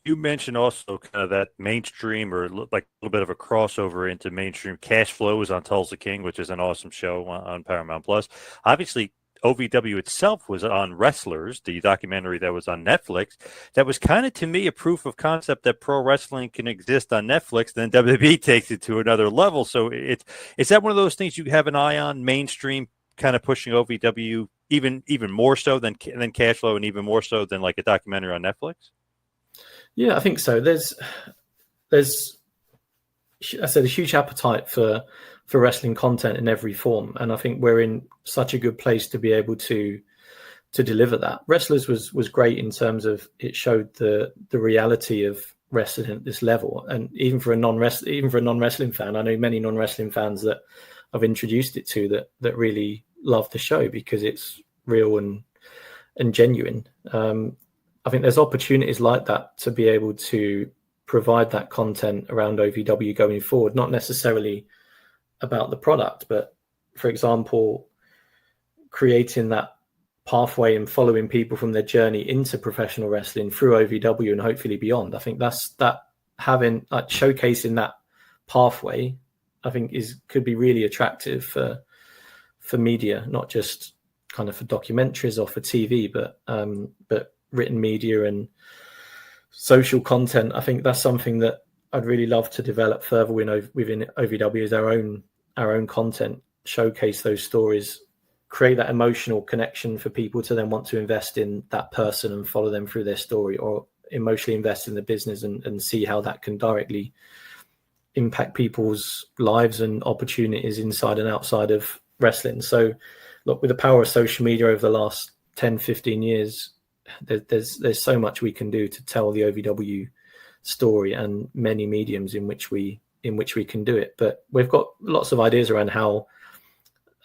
You mentioned also kind of that mainstream, or like a little bit of a crossover into mainstream. Cash Flow is on Tulsa King, which is an awesome show on Paramount Plus. Obviously, OVW itself was on Wrestlers, the documentary that was on Netflix. That was kind of, to me, a proof of concept that pro wrestling can exist on Netflix. Then WWE takes it to another level. So is that one of those things you have an eye on, mainstream kind of pushing OVW even more so than Cash Flow, and even more so than like a documentary on Netflix? Yeah, I think so. There's I said, a huge appetite for wrestling content in every form, and I think we're in such a good place to be able to deliver that. Wrestlers was great in terms of it showed the reality of wrestling at this level, and even for a non-wrestling fan, I know many non-wrestling fans that I've introduced it to that really love the show because it's real and genuine. I think there's opportunities like that to be able to provide that content around OVW going forward, not necessarily about the product, but for example, creating that pathway and following people from their journey into professional wrestling through OVW and hopefully beyond. I think having like showcasing that pathway, I think could be really attractive for media, not just kind of for documentaries or for TV, but written media and social content. I think that's something that I'd really love to develop further within OVW, as our own content, showcase those stories, create that emotional connection for people to then want to invest in that person and follow them through their story, or emotionally invest in the business and see how that can directly impact people's lives and opportunities inside and outside of wrestling. So look, with the power of social media over the last 10, 15 years, there's so much we can do to tell the OVW story, and many mediums in which we can do it. But we've got lots of ideas around how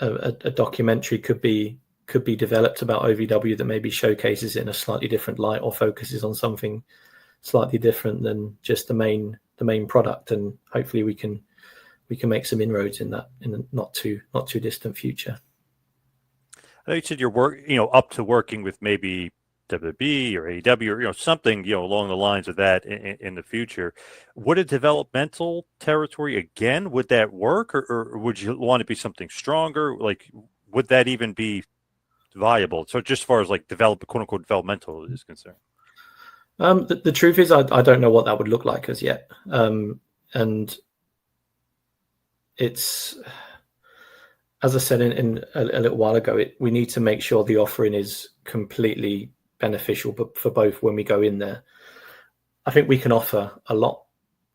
a documentary could be developed about OVW that maybe showcases it in a slightly different light or focuses on something slightly different than just the main product. And hopefully we can make some inroads in that in the not too distant future. I know you said you're up to working with maybe WWE or AEW or something along the lines of that in the future. Would a developmental territory again, would that work, or would you want to be something stronger? Like, would that even be viable? So just as far as like quote unquote developmental is concerned. The truth is I don't know what that would look like as yet, and it's, as I said in a little while ago, we need to make sure the offering is completely beneficial, but for both when we go in there. I think we can offer a lot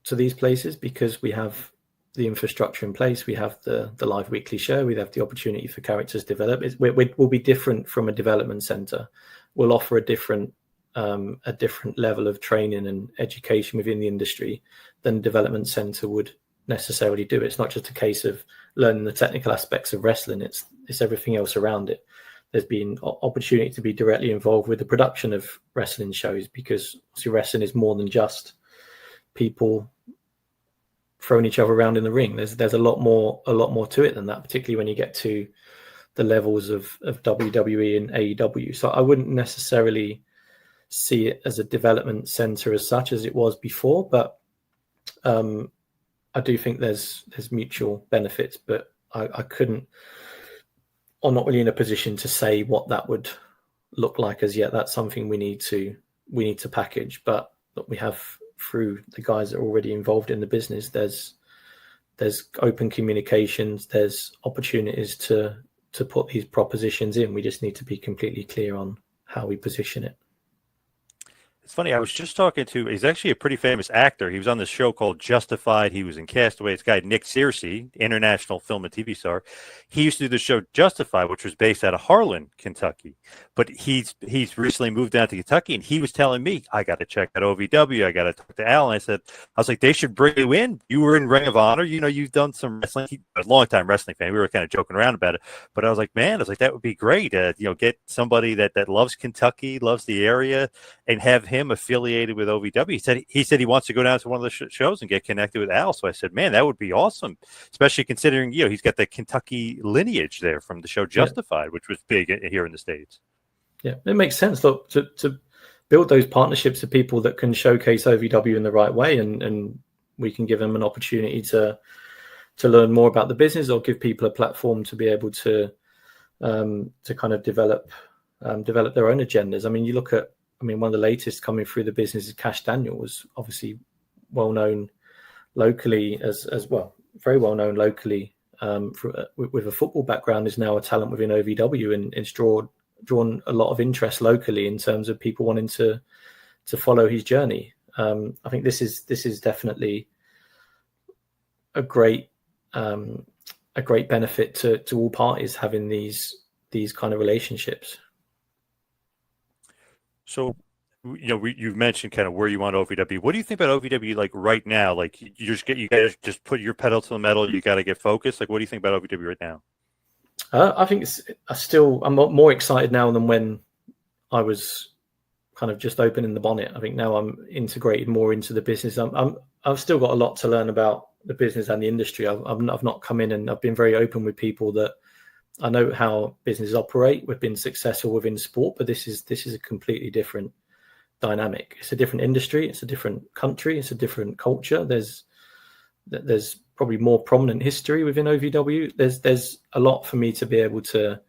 to these places because we have the infrastructure in place. We have the live weekly show. We have the opportunity for characters to develop. We'll be different from a development center. We'll offer a different level of training and education within the industry than a development center would necessarily do. It's not just a case of learning the technical aspects of wrestling. It's everything else around it. There's been opportunity to be directly involved with the production of wrestling shows, because obviously wrestling is more than just people throwing each other around in the ring. There's a lot more to it than that, particularly when you get to the levels of WWE and AEW. So I wouldn't necessarily see it as a development center as such as it was before, but I do think there's mutual benefits, but I couldn't, I'm not really in a position to say what that would look like as yet. That's something we need to package, but we have, through the guys that are already involved in the business, there's open communications, there's opportunities to put these propositions in. We just need to be completely clear on how we position it. It's funny, I was just talking to, he's actually a pretty famous actor. He was on this show called Justified. He was in Castaway. This guy, Nick Searcy, international film and TV star. He used to do the show Justified, which was based out of Harlan, Kentucky. But he's recently moved down to Kentucky, and he was telling me, I got to check out OVW. I got to talk to Al. And I was like, they should bring you in. You were in Ring of Honor. You've done some wrestling. He's a long-time wrestling fan. We were kind of joking around about it. But I was like, that would be great. Get somebody that loves Kentucky, loves the area, and have him affiliated with OVW. He said he wants to go down to one of the shows and get connected with Al. So I said, man, that would be awesome, especially considering he's got the Kentucky lineage there from the show Justified, which was big here in the States. Yeah, it makes sense. Look, to build those partnerships of people that can showcase OVW in the right way, and we can give them an opportunity to learn more about the business, or give people a platform to be able to kind of develop their own agendas. I mean, you look at, one of the latest coming through the business is Cash Daniels, obviously well known locally as well, very well known locally, with a football background, is now a talent within OVW, and it's drawn a lot of interest locally in terms of people wanting to follow his journey. I think this is definitely a great benefit to all parties, having these kind of relationships. So you've mentioned kind of where you want OVW. What do you think about OVW like right now? Like you guys just put your pedal to the metal. You got to get focused. Like, what do you think about OVW right now? I think I'm more excited now than when I was kind of just opening the bonnet. I think now I'm integrated more into the business. I've still got a lot to learn about the business and the industry. I've not come in, and I've been very open with people that I know how businesses operate. We've been successful within sport, but this is a completely different dynamic. It's a different industry. It's a different country. It's a different culture. There's probably more prominent history within OVW. There's a lot for me to be able to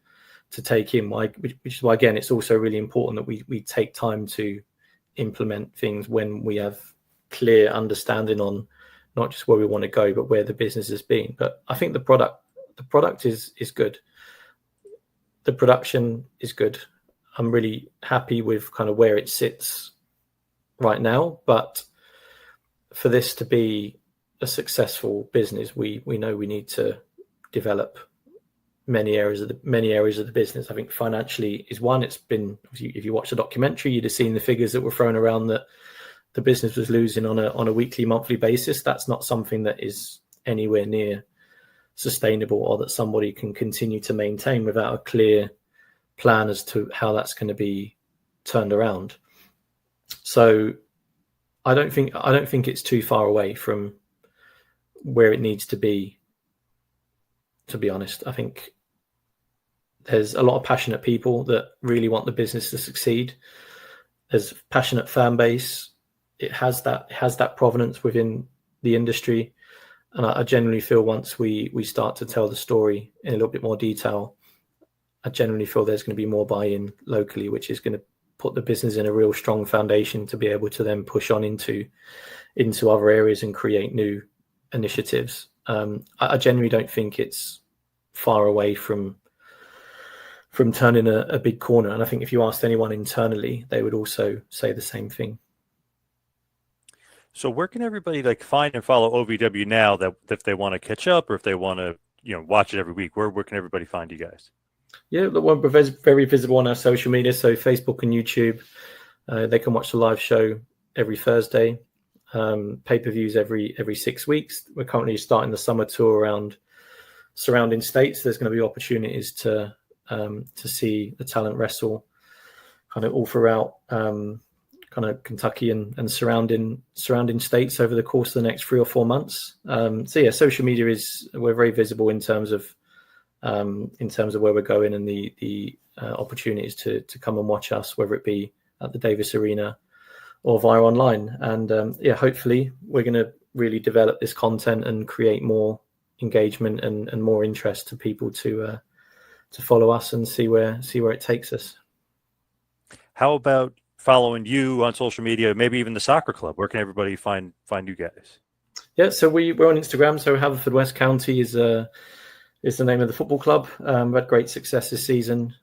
take in, which is why, again, it's also really important that we take time to implement things when we have clear understanding on not just where we want to go, but where the business has been. But I think the product is good. The production is good. I'm really happy with kind of where it sits right now. But for this to be a successful business, we know we need to develop many areas of the business. I think financially is one. It's been, if you watch the documentary, you'd have seen the figures that were thrown around that the business was losing on a weekly, monthly basis. That's not something that is anywhere near sustainable or that somebody can continue to maintain without a clear plan as to how that's going to be turned around. So I don't think it's too far away from where it needs to be honest. I think there's a lot of passionate people that really want the business to succeed. There's a passionate fan base. It has that provenance within the industry. And I generally feel once we start to tell the story in a little bit more detail, I generally feel there's going to be more buy-in locally, which is going to put the business in a real strong foundation to be able to then push on into other areas and create new initiatives. I genuinely don't think it's far away from turning a big corner. And I think if you asked anyone internally, they would also say the same thing. So where can everybody like find and follow OVW now, that if they want to catch up or if they want to, watch it every week, where can everybody find you guys? Yeah, we're very visible on our social media. So Facebook and YouTube, they can watch the live show every Thursday. Pay-per-views every 6 weeks. We're currently starting the summer tour around surrounding states. There's going to be opportunities to see the talent wrestle kind of all throughout kind of Kentucky and surrounding states over the course of the next 3 or 4 months. So yeah, social media we're very visible in terms of where we're going and the opportunities to come and watch us, whether it be at the Davis Arena or via online. And yeah, hopefully we're going to really develop this content and create more engagement and more interest to people to follow us and see where it takes us. How about following you on social media, maybe even the soccer club? Where can everybody find you guys? Yeah, so we're on Instagram. So Haverfordwest County is the name of the football club. We had great success this season.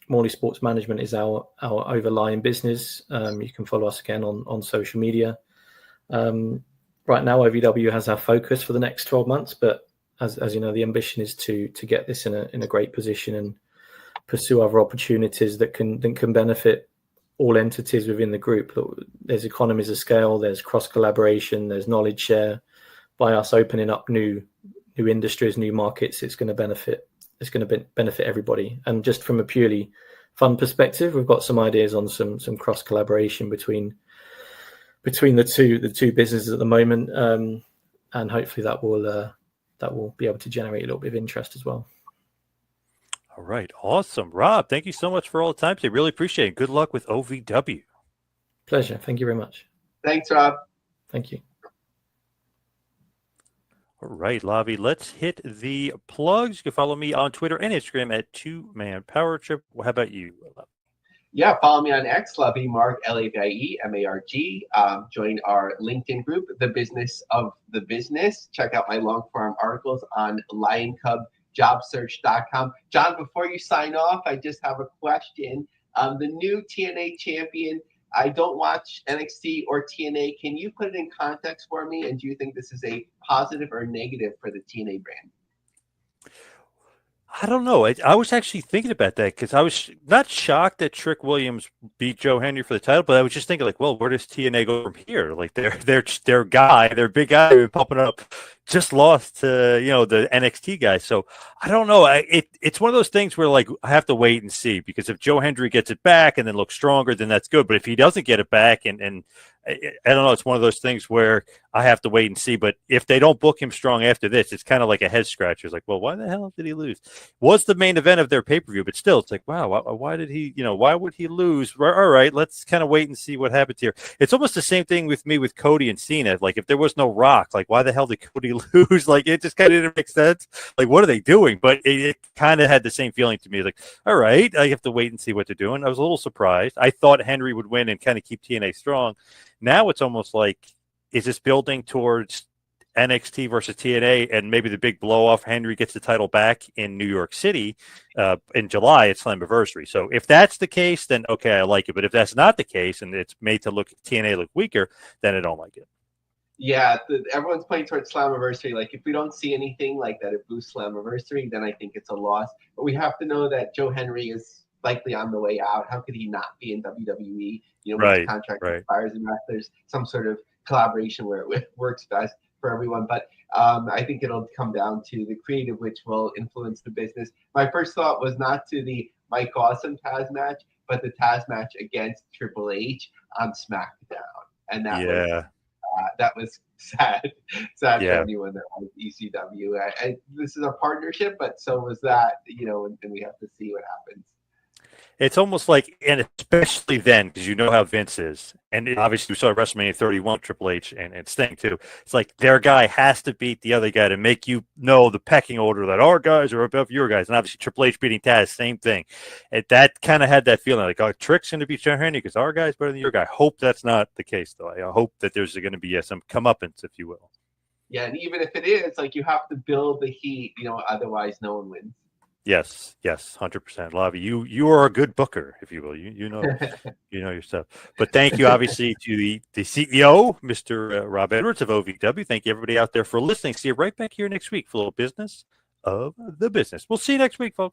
Morley Sports Management is our overlying business. You can follow us again on social media. Right now, OVW has our focus for the next 12 months, but as you know, the ambition is to get this in a great position and pursue other opportunities that can benefit all entities within the group. There's economies of scale, there's cross collaboration, there's knowledge share. By us opening up new industries, new markets, it's going to benefit everybody. And just from a purely fun perspective, we've got some ideas on some cross collaboration between the two businesses at the moment, and hopefully that will be able to generate a little bit of interest as well. All right, awesome, Rob. Thank you so much for all the time today. Really appreciate it. Good luck with OVW. Pleasure. Thank you very much. Thanks, Rob. Thank you. All right, Lavie, let's hit the plugs. You can follow me on Twitter and Instagram at 2Man Power Trip. How about you, Lavie? Yeah, follow me on X, Lavie Marg, Lavie Marg. Join our LinkedIn group, The Business of the Business. Check out my long form articles on LionCubJobSearch.com. John, before you sign off, I just have a question. The new TNA champion, I don't watch NXT or TNA. Can you put it in context for me? And do you think this is a positive or negative for the TNA brand? I don't know. I was actually thinking about that because I was not shocked that Trick Williams beat Joe Henry for the title, but I was just thinking like, well, where does TNA go from here? Like their guy, their big guy, who's pumping up, just lost to the NXT guy. So I don't know. It's one of those things where like I have to wait and see, because if Joe Henry gets it back and then looks stronger, then that's good. But if he doesn't get it back and I don't know, it's one of those things where I have to wait and see. But if they don't book him strong after this, it's kind of like a head scratcher. It's like, well, why the hell did he lose? Was the main event of their pay-per-view, but still, it's like, wow, why did he, why would he lose? All right, let's kind of wait and see what happens here. It's almost the same thing with me with Cody and Cena. Like, if there was no Rock, like, why the hell did Cody lose? Like, it just kind of didn't make sense. Like, what are they doing? But it kind of had the same feeling to me. Like, all right, I have to wait and see what they're doing. I was a little surprised. I thought Henry would win and kind of keep TNA strong. Now it's almost like, is this building towards NXT versus TNA, and maybe the big blow off? Henry gets the title back in New York City in July at Slammiversary. So if that's the case, then okay, I like it. But if that's not the case and it's made to TNA look weaker, then I don't like it. Yeah, everyone's playing towards Slammiversary. Like, if we don't see anything like that at Boost Slammiversary, then I think it's a loss. But we have to know that Joe Henry is likely on the way out. How could he not be in WWE? When his contract expires, and there's some sort of collaboration where it works best for everyone. But I think it'll come down to the creative, which will influence the business. My first thought was not to the Mike Awesome Taz match, but the Taz match against Triple H on SmackDown, and that was sad for anyone that likes ECW. This is a partnership, but so was that, and we have to see what happens. It's almost like, and especially then, because how Vince is, and obviously we saw WrestleMania 31, Triple H and Sting too. It's like their guy has to beat the other guy to make the pecking order that our guys are above your guys. And obviously Triple H beating Taz, same thing. That kind of had that feeling like, oh, Trick's going to beat Joe Henry because our guy's better than your guy. Hope that's not the case, though. I hope that there's going to be some comeuppance, if you will. Yeah, and even if it is, like, you have to build the heat, otherwise no one wins. Yes, 100%. Lavie, you are a good booker, if you will. You know your stuff. But thank you, obviously, to the CEO, Mr. Rob Edwards of OVW. Thank you, everybody out there, for listening. See you right back here next week for a little business of the business. We'll see you next week, folks.